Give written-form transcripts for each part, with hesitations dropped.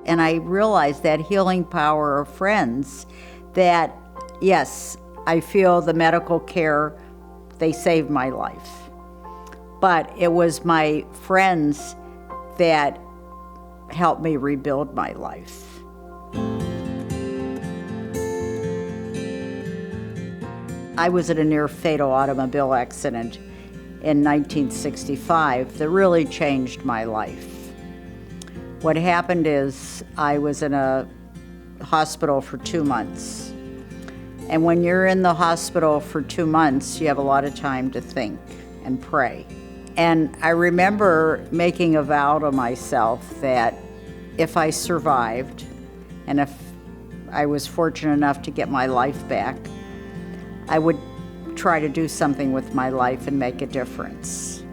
And I realized that healing power of friends, that yes, I feel the medical care, they saved my life. But it was my friends that helped me rebuild my life. I was in a near-fatal automobile accident in 1965 that really changed my life. What happened is I was in a hospital for 2 months. And when you're in the hospital for 2 months, you have a lot of time to think and pray. And I remember making a vow to myself that if I survived, and if I was fortunate enough to get my life back, I would try to do something with my life and make a difference.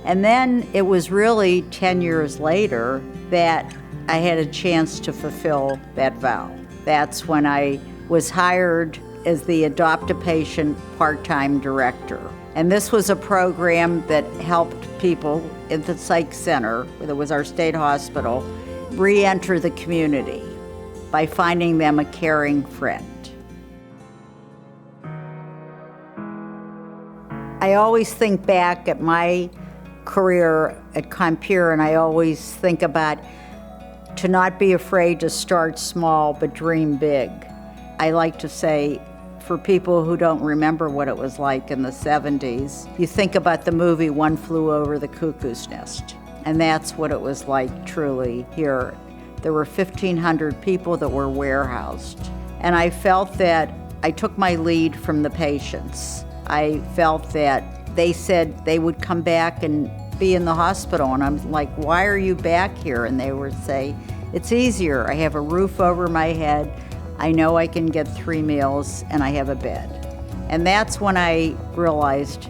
And then it was really 10 years later that I had a chance to fulfill that vow. That's when I was hired as the Adopt a Patient part-time director. And this was a program that helped people in the psych center, that was our state hospital, re-enter the community by finding them a caring friend. I always think back at my career at Compeer, and I always think about to not be afraid to start small but dream big. I like to say, for people who don't remember what it was like in the 70s, you think about the movie One Flew Over the Cuckoo's Nest, and that's what it was like truly here. There were 1,500 people that were warehoused, and I felt that I took my lead from the patients. I felt that they said they would come back and be in the hospital, and I'm like, why are you back here? And they would say, it's easier. I have a roof over my head. I know I can get 3 meals, and I have a bed. And that's when I realized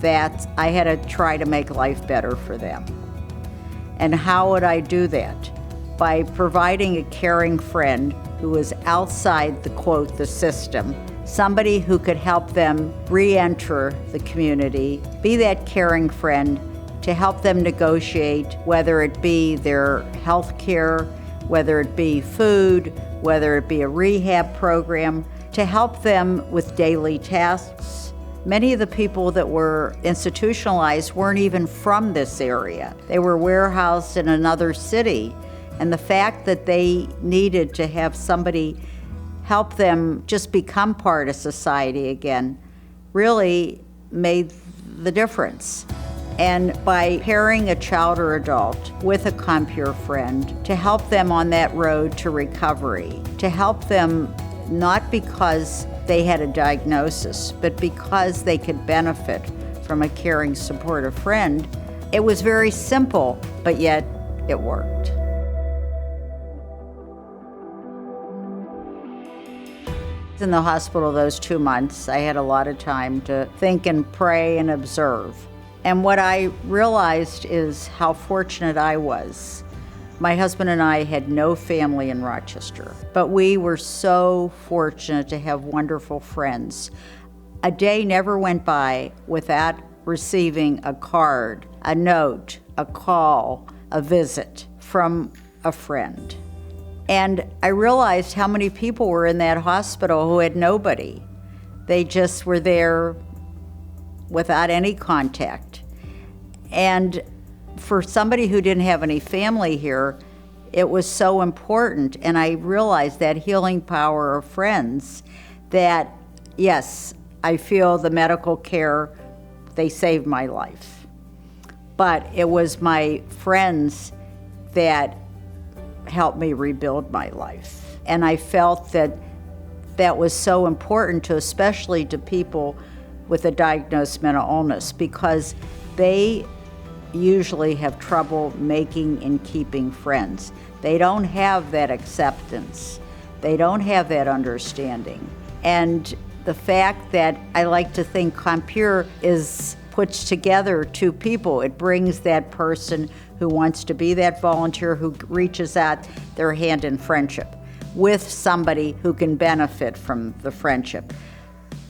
that I had to try to make life better for them. And how would I do that? By providing a caring friend who was outside the, quote, the system, somebody who could help them re-enter the community, be that caring friend to help them negotiate, whether it be their health care, whether it be food, whether it be a rehab program, to help them with daily tasks. Many of the people that were institutionalized weren't even from this area. They were warehoused in another city. And the fact that they needed to have somebody help them just become part of society again really made the difference. And by pairing a child or adult with a Compeer friend to help them on that road to recovery, to help them not because they had a diagnosis, but because they could benefit from a caring, supportive friend, it was very simple, but yet it worked. In the hospital those 2 months, I had a lot of time to think and pray and observe. And what I realized is how fortunate I was. My husband and I had no family in Rochester, but we were so fortunate to have wonderful friends. A day never went by without receiving a card, a note, a call, a visit from a friend. And I realized how many people were in that hospital who had nobody. They just were there without any contact. And for somebody who didn't have any family here, it was so important. And I realized that healing power of friends, that yes, I feel the medical care, they saved my life. But it was my friends that helped me rebuild my life. And I felt that that was so important to, especially to people with a diagnosed mental illness, because they usually have trouble making and keeping friends. They don't have that acceptance. They don't have that understanding. And the fact that I like to think Compeer puts together two people. It brings that person who wants to be that volunteer, who reaches out their hand in friendship with somebody who can benefit from the friendship.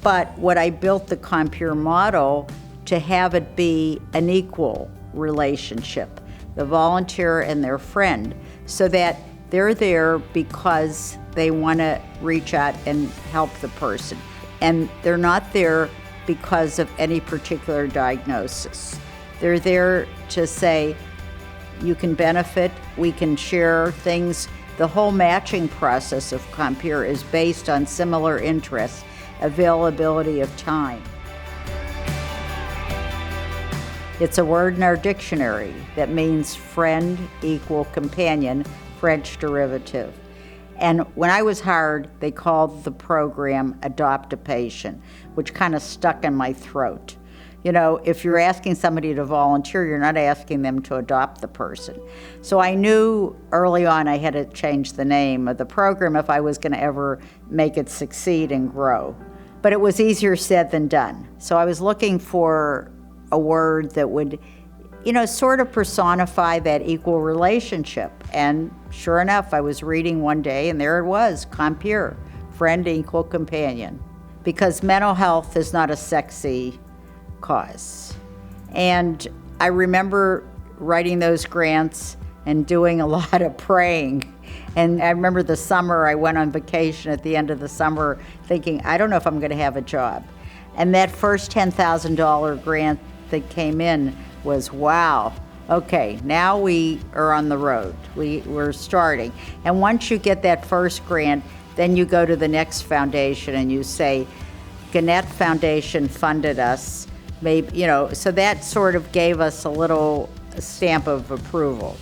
But what I built the Compeer model to have it be an equal relationship, the volunteer and their friend, so that They're there because they want to reach out and help the person. And they're not there because of any particular diagnosis. They're there to say, you can benefit, we can share things. The whole matching process of Compeer is based on similar interests, availability of time. It's a word in our dictionary that means friend equal companion, French derivative. And when I was hired, they called the program Adopt a Patient, which kind of stuck in my throat. You know, if you're asking somebody to volunteer, you're not asking them to adopt the person. So I knew early on I had to change the name of the program if I was going to ever make it succeed and grow. But it was easier said than done. So I was looking for a word that would, you know, sort of personify that equal relationship. And sure enough, I was reading one day and there it was, Compeer, friend equal companion. Because mental health is not a sexy cause. And I remember writing those grants and doing a lot of praying. And I remember the summer I went on vacation at the end of the summer thinking, I don't know if I'm going to have a job. And that first $10,000 grant that came in was, wow, okay, now we are on the road. We're starting. And once you get that first grant, then you go to the next foundation and you say, Gannett Foundation funded us. Maybe, you know, so that sort of gave us a little stamp of approval.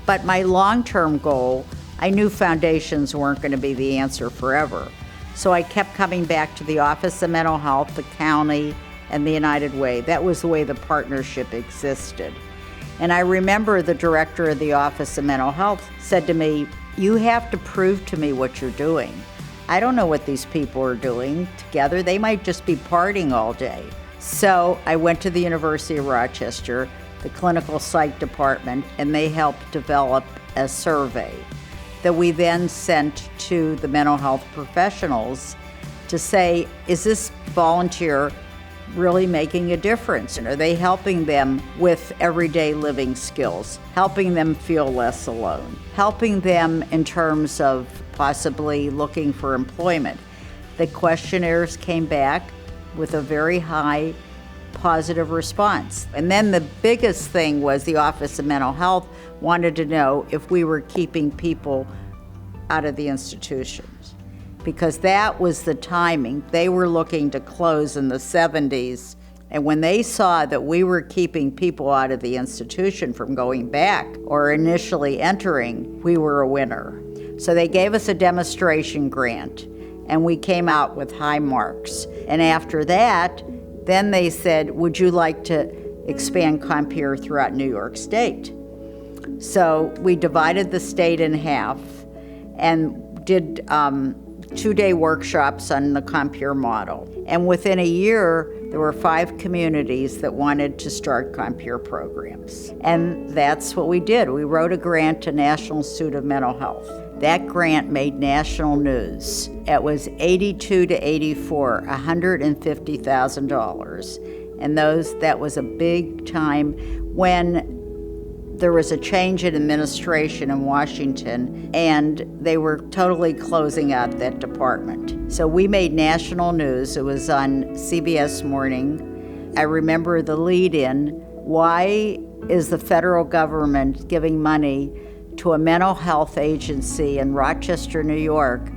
But my long-term goal, I knew foundations weren't going to be the answer forever. So I kept coming back to the Office of Mental Health, the county, and the United Way. That was the way the partnership existed. And I remember the director of the Office of Mental Health said to me, you have to prove to me what you're doing. I don't know what these people are doing together. They might just be partying all day. So I went to the University of Rochester, the clinical psych department, and they helped develop a survey that we then sent to the mental health professionals to say, is this volunteer really making a difference? And are they helping them with everyday living skills, helping them feel less alone, helping them in terms of possibly looking for employment? The questionnaires came back with a very high positive response. And then the biggest thing was the Office of Mental Health wanted to know if we were keeping people out of the institutions, because that was the timing. They were looking to close in the 70s. And when they saw that we were keeping people out of the institution from going back or initially entering, we were a winner. So they gave us a demonstration grant and we came out with high marks. And after that, then they said, would you like to expand Compeer throughout New York State? So we divided the state in half and did 2-day workshops on the Compeer model. And within a year, there were 5 communities that wanted to start Compeer programs. And that's what we did. We wrote a grant to National Institute of Mental Health. That grant made national news. It was 82 to 84, $150,000. And that was a big time when there was a change in administration in Washington, and they were totally closing out that department. So we made national news. It was on CBS Morning. I remember the lead-in, why is the federal government giving money to a mental health agency in Rochester, New York?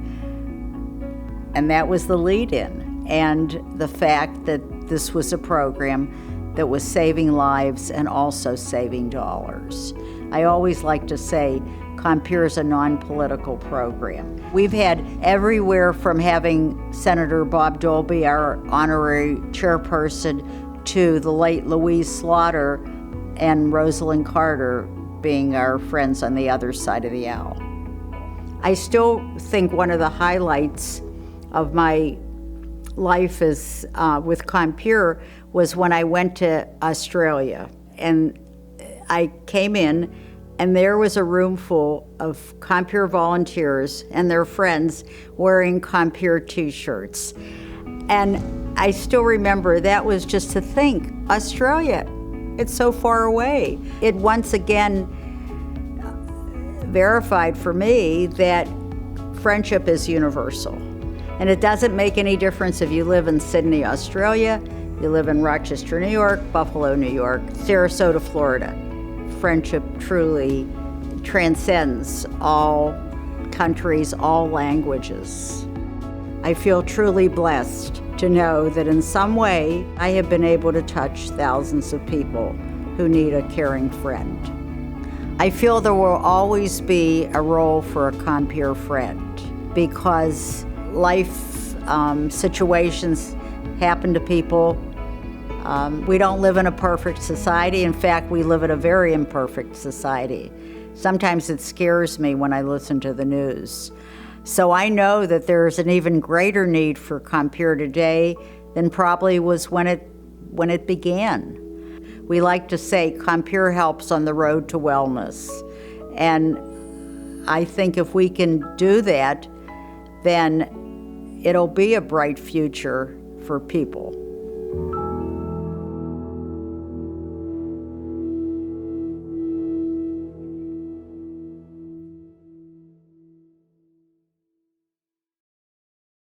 And that was the lead-in. And the fact that this was a program that was saving lives and also saving dollars. I always like to say Compeer is a non-political program. We've had everywhere from having Senator Bob Dolby, our honorary chairperson, to the late Louise Slaughter and Rosalind Carter being our friends on the other side of the aisle. I still think one of the highlights of my life is with Compeer was when I went to Australia, and I came in and there was a room full of Compeer volunteers and their friends wearing Compeer t-shirts. And I still remember that was just to think, Australia, it's so far away. It once again verified for me that friendship is universal. And it doesn't make any difference if you live in Sydney, Australia, you live in Rochester, New York, Buffalo, New York, Sarasota, Florida. Friendship truly transcends all countries, all languages. I feel truly blessed to know that in some way I have been able to touch thousands of people who need a caring friend. I feel there will always be a role for a compeer friend because life situations happen to people. We don't live in a perfect society. In fact, we live in a very imperfect society. Sometimes it scares me when I listen to the news. So I know that there's an even greater need for compeer today than probably was when it began. We like to say compeer helps on the road to wellness. And I think if we can do that, then it'll be a bright future for people.